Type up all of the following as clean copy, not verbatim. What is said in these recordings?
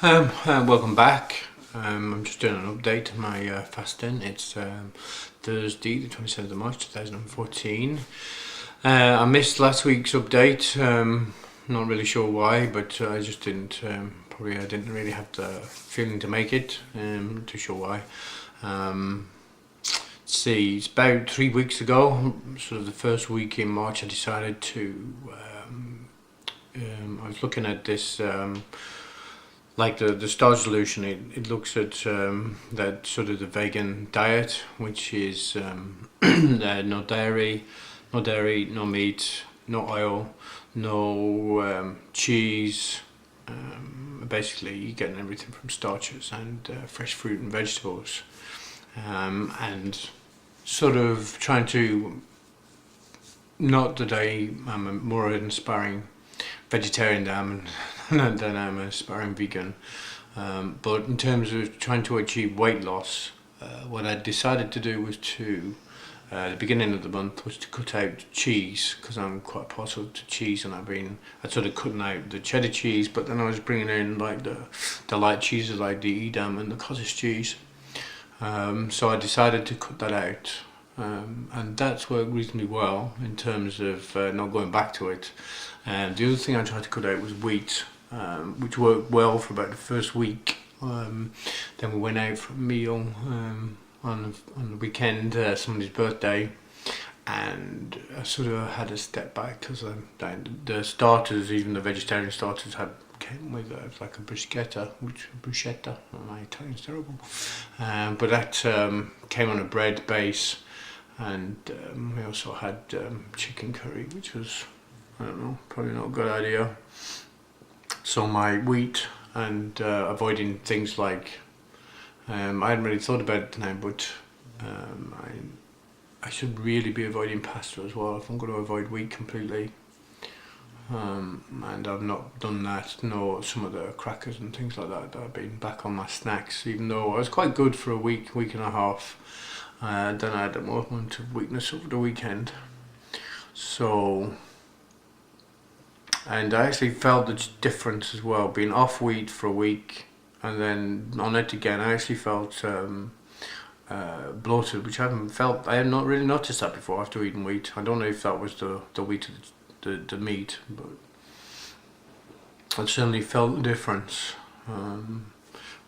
Welcome back. I'm just doing an update on my fasting. It's Thursday, the 27th of March 2014. I missed last week's update. Not really sure why, but I just didn't. Probably I didn't really have the feeling to make it. Not too sure why. Let's see, it's about 3 weeks ago, sort of the first week in March, I decided to. I was looking at this. Like the starch solution, it looks at that sort of the vegan diet, which is no dairy, no meat, no oil, no cheese. Basically, you're getting everything from starches and fresh fruit and vegetables, and sort of trying to. Not that I'm more an aspiring vegetarian than I'm an aspiring vegan, but in terms of trying to achieve weight loss, what I decided to do was to the beginning of the month was to cut out cheese, because I'm quite partial to cheese, and I'd sort of cutting out the cheddar cheese, but then I was bringing in like the light cheeses like the Edam and the cottage cheese. So I decided to cut that out. And that's worked reasonably well in terms of not going back to it. And the other thing I tried to cut out was wheat, which worked well for about the first week. Then we went out for a meal on the weekend, somebody's birthday, and I sort of had to step back because the starters, even the vegetarian starters, came with like a bruschetta, my Italian's terrible, but that came on a bread base. And we also had chicken curry, which was, I don't know, probably not a good idea. So my wheat and avoiding things like, I hadn't really thought about it now, but I should really be avoiding pasta as well if I'm going to avoid wheat completely. And I've not done that, nor some of the crackers and things like that I've been back on my snacks, even though I was quite good for a week and a half. Then I had a moment of weakness over the weekend. So, and I actually felt the difference as well, being off wheat for a week and then on it again. I actually felt bloated, which I had not really noticed that before after eating wheat. I don't know if that was the wheat or the meat, but I certainly felt the difference.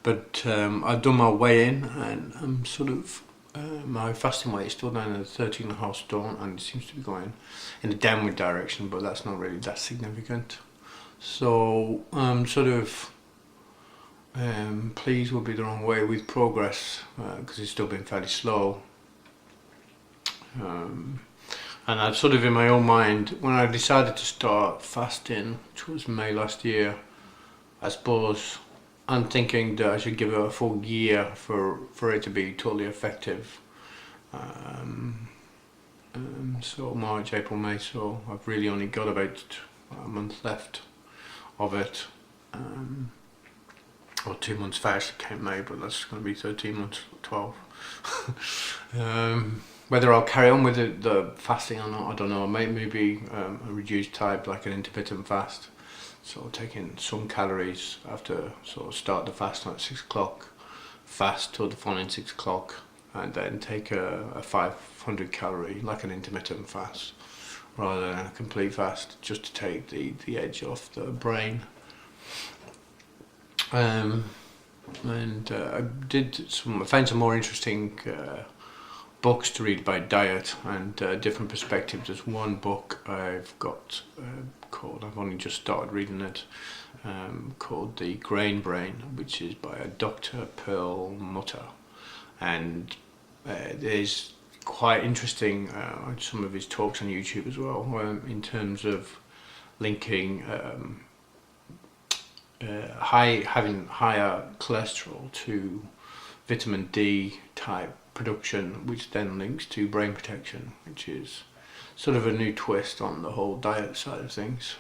But I've done my weigh-in, and I'm sort of my fasting weight is still down at 13.5 stone, and it seems to be going in a downward direction, but that's not really that significant. So I'm sort of pleased would be the wrong way with progress, because it's still been fairly slow. And I've sort of in my own mind, when I decided to start fasting, which was May last year, I suppose I'm thinking that I should give it a full year for it to be totally effective. So March, April, May, so I've really only got about a month left of it. Or 2 months fast came May, but that's going to be 13 months, 12. Whether I'll carry on with the fasting or not, I don't know. Maybe a reduced type, like an intermittent fast. So taking some calories after, sort of start the fast at 6 o'clock, fast till the following 6 o'clock, and then take a 500 calorie, like an intermittent fast, rather than a complete fast, just to take the edge off the brain. And I found some more interesting books to read about diet and different perspectives. There's one book I've got I've only just started reading it, called The Grain Brain, which is by a Dr. Perlmutter, and it is quite interesting, some of his talks on YouTube as well, in terms of linking having higher cholesterol to vitamin D type production, which then links to brain protection, which is sort of a new twist on the whole diet side of things,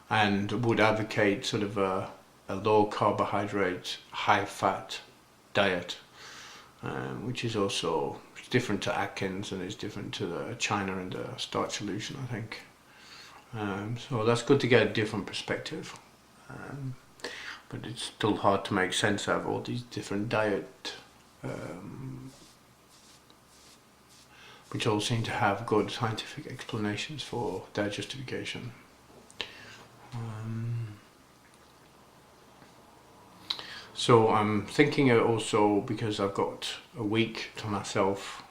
and would advocate sort of a low carbohydrate, high fat diet, which is also different to Atkins, and is different to the China and the starch solution, I think. So that's good to get a different perspective. but it's still hard to make sense of all these different diet, which all seem to have good scientific explanations for their justification. So I'm thinking also, because I've got a week to myself,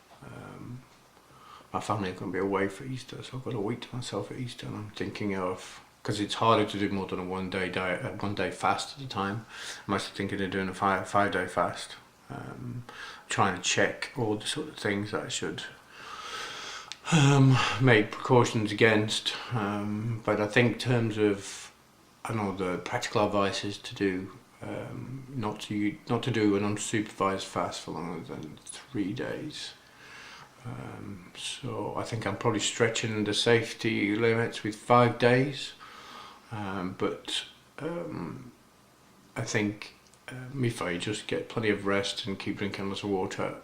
my family are going to be away for Easter, so I've got a week to myself at Easter, and I'm thinking of, because it's harder to do more than a 1 day diet, 1 day fast at a time, I'm actually thinking of doing a 5-day fast, trying to check all the sort of things that I should make precautions against, but I think in terms of, I know the practical advice is to do not to do an unsupervised fast for longer than 3 days. So I think I'm probably stretching the safety limits with 5 days, but I think if I just get plenty of rest and keep drinking lots of water,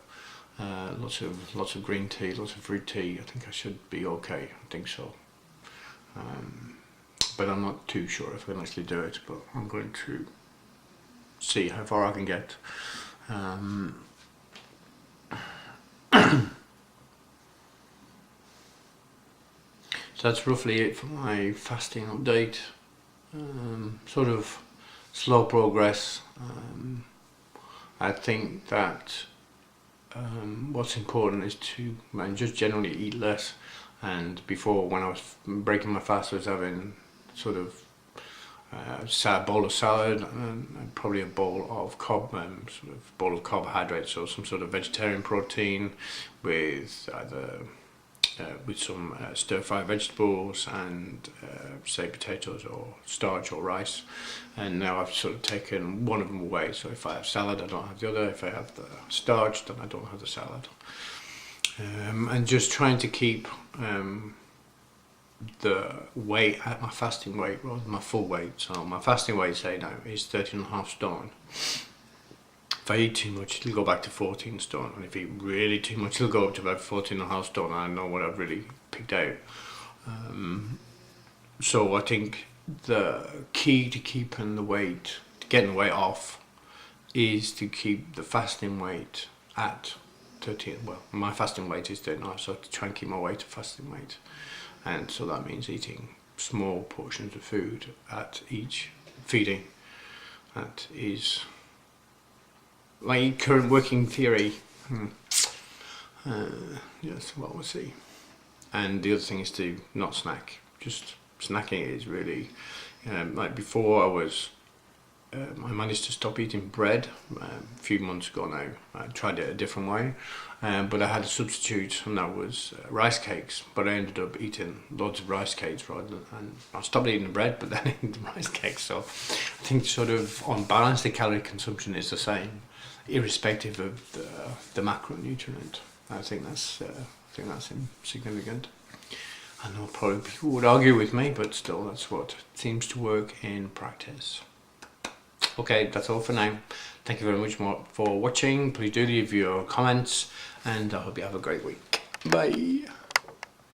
lots of green tea, lots of fruit tea, I think I should be okay. I think so. But I'm not too sure if I can actually do it, but I'm going to see how far I can get. So that's roughly it for my fasting update. Sort of slow progress. I think that what's important is to just generally eat less. And before, when I was breaking my fast, I was having sort of a bowl of salad and probably a bowl of bowl of carbohydrates, or some sort of vegetarian protein with either with some stir-fry vegetables and say potatoes or starch or rice. And now I've sort of taken one of them away, so if I have salad I don't have the other, if I have the starch then I don't have the salad. And just trying to keep the weight at my fasting weight rather than my full weight. So my fasting weight, say now, is 13.5 stone. If I eat too much, it'll go back to 14 stone, and if I eat really too much, it'll go up to about 14.5 stone. I know what I've really picked out. So I think the key to keeping the weight, to getting the weight off, is to keep the fasting weight at 13. Well, my fasting weight is 13.5, so I have to try and keep my weight to fasting weight. And so that means eating small portions of food at each feeding. That is my current working theory. Yes, well, we'll see. And the other thing is to not snack. Just snacking is really, like before I managed to stop eating bread a few months ago now. I tried it a different way, but I had a substitute, and that was rice cakes. But I ended up eating loads of rice cakes and I stopped eating the bread, but then eating the rice cakes. So I think sort of on balance the calorie consumption is the same, irrespective of the macronutrient. I think that's significant. I know probably people would argue with me, but still that's what seems to work in practice. Okay, that's all for now. Thank you very much for watching. Please do leave your comments, and I hope you have a great week. Bye.